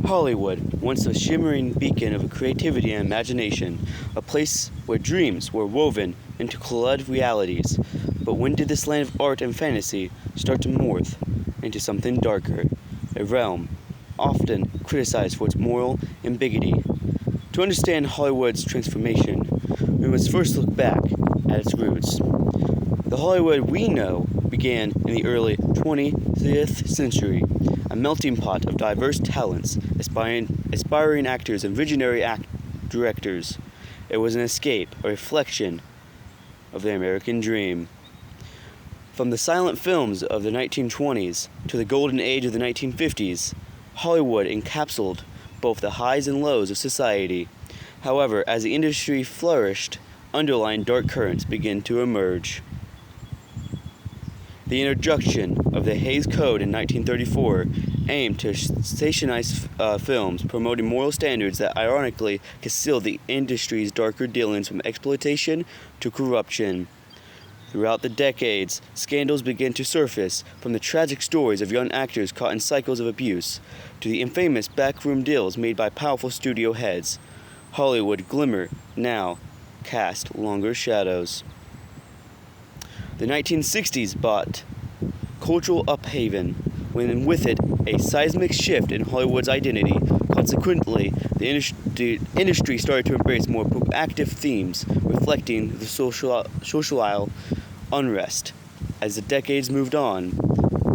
Hollywood, once a shimmering beacon of creativity and imagination, a place where dreams were woven into colluded realities. But when did this land of art and fantasy start to morph into something darker, a realm often criticized for its moral ambiguity? To understand Hollywood's transformation, we must first look back at its roots. The Hollywood we know began in the early 20th century, a melting pot of diverse talents, aspiring actors, and visionary directors. It was an escape, a reflection of the American dream. From the silent films of the 1920s to the golden age of the 1950s, Hollywood encapsulated both the highs and lows of society. However, as the industry flourished, underlying dark currents began to emerge. The introduction of the Hays Code in 1934 aimed to satanize films, promoting moral standards that ironically concealed the industry's darker dealings from exploitation to corruption. Throughout the decades, scandals began to surface, from the tragic stories of young actors caught in cycles of abuse to the infamous backroom deals made by powerful studio heads. Hollywood glimmer now cast longer shadows. The 1960s brought cultural upheaval, when with it a seismic shift in Hollywood's identity. Consequently, the industry started to embrace more proactive themes, reflecting the social unrest. As the decades moved on,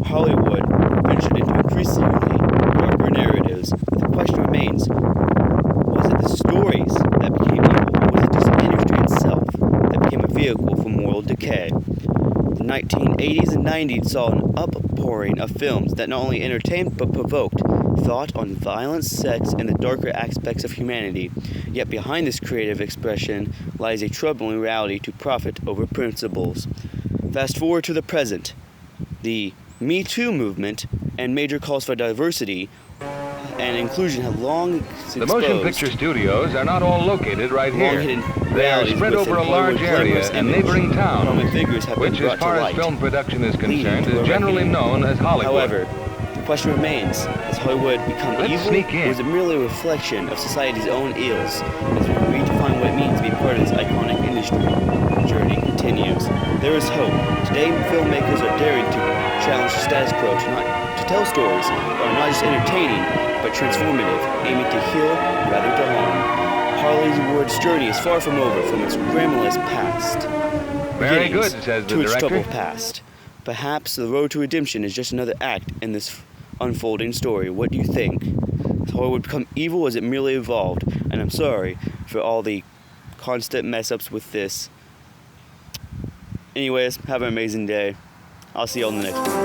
Hollywood ventured into increasingly darker narratives. The question remains, was it the stories that became evil, or was it just the industry itself that became a vehicle for moral decay? The 1980s and 90s saw an outpouring of films that not only entertained but provoked thought on violence, sex, and the darker aspects of humanity. Yet behind this creative expression lies a troubling reality to profit over principles. Fast forward to the present. The Me Too movement and major calls for diversity and inclusion have long exposed the motion picture studios are not all located right here. They are spread over a large area in neighboring towns, which, as far as film production is concerned, is generally known as Hollywood. However, the question remains, has Hollywood become evil, or is it merely a reflection of society's own ills? As we redefine what it means to be part of this iconic industry, the journey continues. There is hope. Today, filmmakers are daring to challenge the status quo to tell stories that are not just entertaining, but transformative, aiming to heal rather to harm. Hollywood's journey is far from over from its glamorous past. Very good, says the to its director. troubled past. Perhaps the road to redemption is just another act in this unfolding story. What do you think? Has Hollywood become evil, or has it merely evolved? And I'm sorry for all the constant mess-ups with this. Anyways, have an amazing day. I'll see you all in the next one.